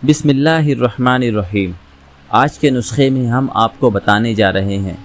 बिस्मिल्लाहिर्रहमानिर्रहीम। आज के नुस्खे में हम आपको बताने जा रहे हैं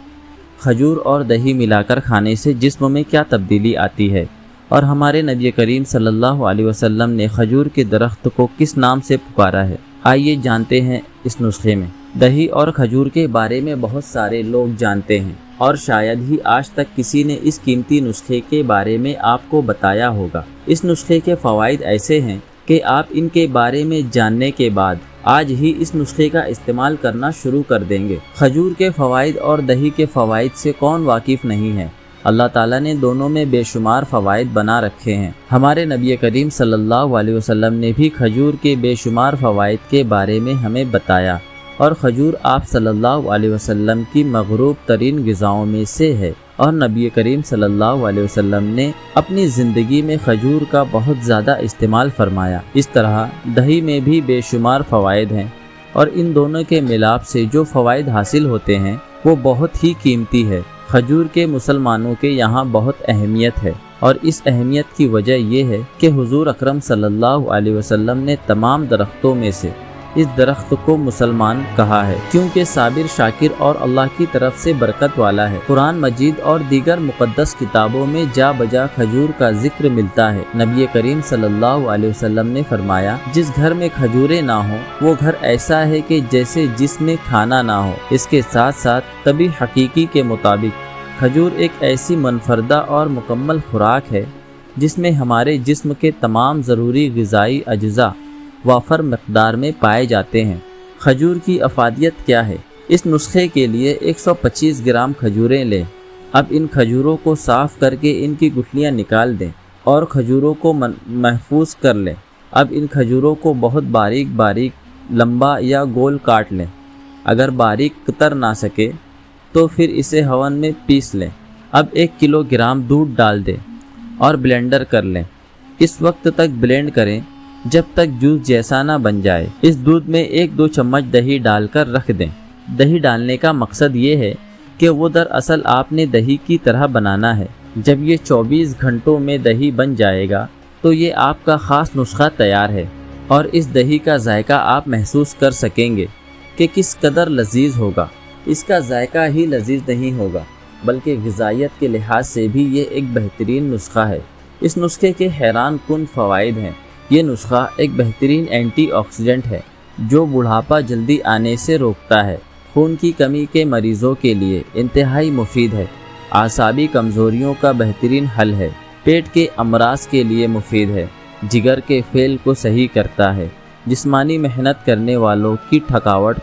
खजूर और दही मिलाकर खाने से जिस्म में क्या तब्दीली आती है और हमारे नबी करीम सल्लल्लाहु अलैहि वसल्लम ने खजूर के दरख्त को किस नाम से पुकारा है। आइए जानते हैं इस नुस्खे में। दही और खजूर के बारे में बहुत सारे लोग जानते हैं और शायद ही आज तक किसी ने इस कीमती नुस्खे के बारे में आपको बताया होगा। इस नुस्खे के फ़वाइद ऐसे हैं कि आप इनके बारे में जानने के बाद आज ही इस नुस्खे का इस्तेमाल करना शुरू कर देंगे। खजूर के फ़वाइद और दही के फ़वाइद से कौन वाकिफ़ नहीं है। अल्लाह ताला ने दोनों में बेशुमार फ़वाइद बना रखे हैं। हमारे नबी करीम सल्लल्लाहु अलैहि वसल्लम ने भी खजूर के बेशुमार फ़वाइद के बारे में हमें बताया और खजूर आप सल्लल्लाहु अलैहि वसल्लम की मग़रूब तरीन ग़िज़ाओं में से है और नबी करीम सल्लल्लाहु अलैहि वसल्लम ने अपनी ज़िंदगी में खजूर का बहुत ज़्यादा इस्तेमाल फरमाया। इस तरह दही में भी बेशुमार फ़वाइद हैं और इन दोनों के मिलाप से जो फ़वाइद हासिल होते हैं वो बहुत ही कीमती है। खजूर के मुसलमानों के यहाँ बहुत अहमियत है और इस अहमियत की वजह ये है कि हुज़ूर अकरम सल्लल्लाहु अलैहि वसल्लम ने तमाम दरख्तों में से इस दरख्त को मुसलमान कहा है क्योंकि साबिर, शाकिर और अल्लाह की तरफ से बरकत वाला है। कुरान मजीद और दीगर मुक़द्दस किताबों में जा बजा खजूर का जिक्र मिलता है। नबी करीम सल्लल्लाहु अलैहि वसल्लम ने फरमाया, जिस घर में खजूरें ना हो वो घर ऐसा है कि जैसे जिसमें खाना ना हो। इसके साथ साथ तभी हकीकी के मुताबिक खजूर एक ऐसी मनफरदा और मुकम्मल खुराक है जिसमें हमारे जिस्म के तमाम ज़रूरी ग़िज़ाई अज्जा वाफर मकदार में पाए जाते हैं। खजूर की अफादियत क्या है। इस नुस्खे के लिए 125 ग्राम खजूरें लें। अब इन खजूरों को साफ़ करके इनकी गुठलियाँ निकाल दें और खजूरों को महफूज कर लें। अब इन खजूरों को बहुत बारीक बारीक, लंबा या गोल काट लें। अगर बारीक कतर ना सके तो फिर इसे हवन में पीस लें। अब 1 किलोग्राम दूध डाल दें और ब्लेंडर कर लें। इस वक्त तक ब्लेंड करें जब तक जूस जैसा ना बन जाए। इस दूध में 1-2 चम्मच दही डालकर रख दें। दही डालने का मकसद ये है कि वो दरअसल आपने दही की तरह बनाना है। जब ये 24 घंटों में दही बन जाएगा तो ये आपका ख़ास नुस्खा तैयार है और इस दही का जायका आप महसूस कर सकेंगे कि किस कदर लजीज होगा। इसका जायका ही लजीज नहीं होगा बल्कि ग़िज़ाइयत के लिहाज से भी ये एक बेहतरीन नुस्खा है। इस नुस्खे के हैरान कुन फ़वाइद हैं। ये नुस्खा एक बेहतरीन एंटीऑक्सीडेंट है जो बुढ़ापा जल्दी आने से रोकता है। खून की कमी के मरीज़ों के लिए इंतहाई मुफीद है। आसाबी कमज़ोरियों का बेहतरीन हल है। पेट के अमराज के लिए मुफीद है। जिगर के फेल को सही करता है। जिस्मानी मेहनत करने वालों की थकावट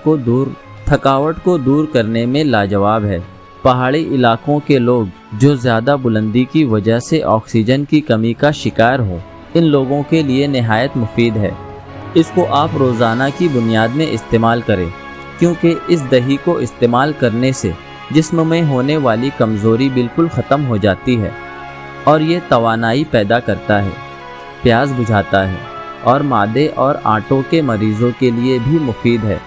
को दूर करने में लाजवाब है। पहाड़ी इलाकों के लोग जो ज़्यादा बुलंदी की वजह से ऑक्सीजन की कमी का शिकार हों, इन लोगों के लिए नहायत मुफीद है। इसको आप रोज़ाना की बुनियाद में इस्तेमाल करें क्योंकि इस दही को इस्तेमाल करने से जिस्म में होने वाली कमज़ोरी बिल्कुल ख़त्म हो जाती है और ये तवानाई पैदा करता है, प्यास बुझाता है और मादे और आंतों के मरीज़ों के लिए भी मुफीद है।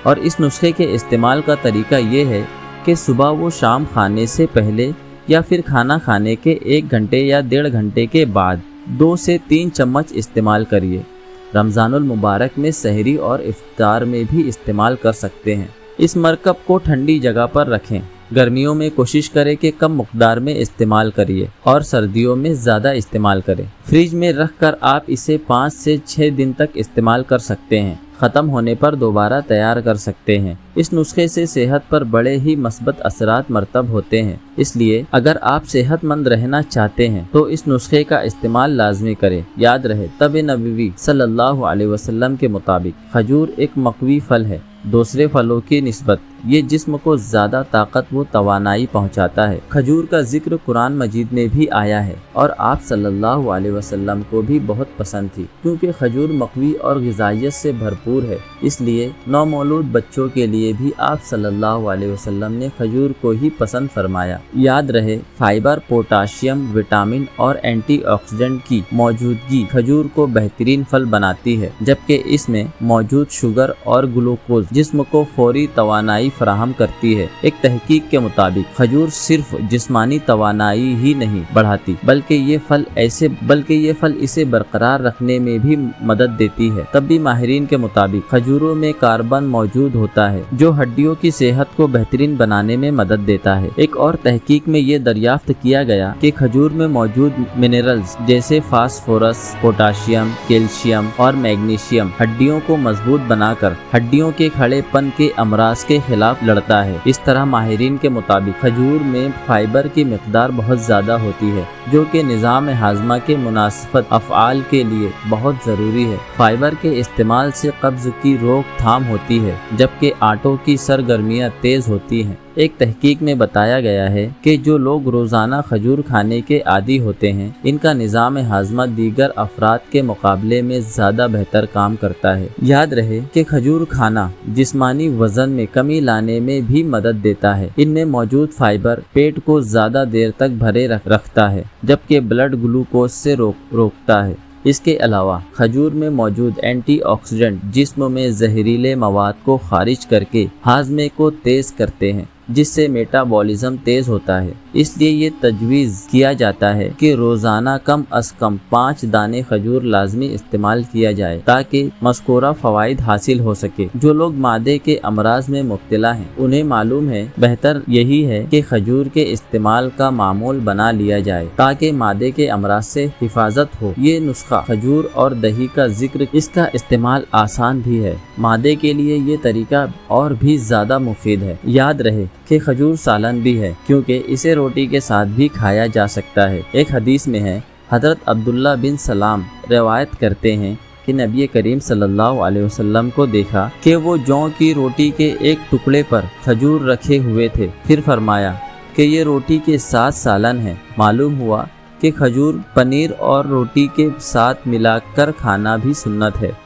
और इस नुस्खे के इस्तेमाल का तरीका ये है कि सुबह व शाम खाने से पहले या फिर खाना खाने के 1 घंटे या 1.5 घंटे के बाद 2 से 3 चम्मच इस्तेमाल करिए। रमज़ानुल मुबारक में सहरी और इफ्तार में भी इस्तेमाल कर सकते हैं। इस मरकब को ठंडी जगह पर रखें। गर्मियों में कोशिश करें कि कम मकदार में इस्तेमाल करिए और सर्दियों में ज़्यादा इस्तेमाल करें। फ्रिज में रख कर आप इसे 5 से 6 दिन तक इस्तेमाल कर सकते हैं। ख़त्म होने पर दोबारा तैयार कर सकते हैं। इस नुस्खे से सेहत पर बड़े ही मस्बत असरात मरतब होते हैं। इसलिए अगर आप सेहतमंद रहना चाहते हैं तो इस नुस्खे का इस्तेमाल लाजमी करें। याद रहे, तबे नबवी सल्लल्लाहु अलैहि वसल्लम के मुताबिक खजूर एक मकवी फल है। दूसरे फलों की निस्बत ये जिस्म को ज़्यादा ताकत व तवानाई पहुँचाता है। खजूर का जिक्र कुरान मजीद में भी आया है और आप सल्लल्लाहु अलैहि वसल्लम को भी बहुत पसंद थी क्योंकि खजूर मकवी और ग़िज़ाइयत से भरपूर है। इसलिए नौमौलूद बच्चों के लिए भी आप सल्लल्लाहु अलैहि वसल्लम ने खजूर को ही पसंद फरमाया। याद रहे, फाइबर, पोटाशियम, विटामिन और एंटीऑक्सीडेंट की मौजूदगी खजूर को बेहतरीन फल बनाती है, जबकि इसमें मौजूद शुगर और ग्लूकोज जिस्म को फौरी तवानाई फराहम करती है। एक तहकीक के मुताबिक खजूर सिर्फ जिस्मानी तवानाई ही नहीं बढ़ाती बल्कि ये फल इसे बरकरार रखने में भी मदद देती है। तब भी माहिरीन के मुताबिक खजूरों में कार्बन मौजूद होता है जो हड्डियों की सेहत को बेहतरीन बनाने में मदद देता है। एक और तहकीक में ये दरियाफ्त किया गया कि खजूर में मौजूद मिनरल्स जैसे फास्फोरस, पोटाशियम, कैल्शियम और मैग्नीशियम हड्डियों को मजबूत बनाकर हड्डियों के खड़ेपन के अमराज के खिलाफ लड़ता है। इस तरह माहिरीन के मुताबिक खजूर में फाइबर की मिकदार बहुत ज्यादा होती है जो कि निज़ाम हाजमा के मुनासिबत अफ़आल के लिए बहुत ज़रूरी है। फाइबर के इस्तेमाल से कब्ज़ की रोकथाम होती है जबकि आटों की सरगर्मियाँ तेज़ होती हैं। एक तहकीक में बताया गया है कि जो लोग रोज़ाना खजूर खाने के आदी होते हैं इनका निज़ाम हाजमा दीगर अफराद के मुकाबले में ज़्यादा बेहतर काम करता है। याद रहे कि खजूर खाना जिस्मानी वज़न में कमी लाने में भी मदद देता है। इनमें मौजूद फाइबर पेट को ज़्यादा देर तक भरे रखता है जबकि ब्लड ग्लूकोज से रोकता है। इसके अलावा खजूर में मौजूद एंटीऑक्सीडेंट जिस्म में जहरीले मवाद को खारिज करके हाजमे को तेज़ करते हैं जिससे मेटाबॉलिज्म तेज होता है। इसलिए ये तजवीज़ किया जाता है कि रोज़ाना कम अज़ कम 5 दाने खजूर लाजमी इस्तेमाल किया जाए ताकि मज़कूरा फ़वाइद हासिल हो सके। जो लोग मादे के अमराज में मुब्तला हैं उन्हें मालूम है बेहतर यही है कि खजूर के इस्तेमाल का मामूल बना लिया जाए ताकि मादे के अमराज से हिफाजत हो। ये नुस्खा खजूर और दही का जिक्र, इसका इस्तेमाल आसान भी है। मादे के लिए ये तरीका और भी ज़्यादा मुफीद है। याद रहे कि खजूर सालन भी है क्योंकि इसे रोटी के साथ भी खाया जा सकता है। एक हदीस में है, हज़रत अब्दुल्ला बिन सलाम रिवायत करते हैं कि नबी करीम सल्लल्लाहु अलैहि वसल्लम को देखा कि वो जौ की रोटी के एक टुकड़े पर खजूर रखे हुए थे। फिर फरमाया कि ये रोटी के साथ सालन है। मालूम हुआ कि खजूर पनीर और रोटी के साथ मिलाकर खाना भी सुन्नत है।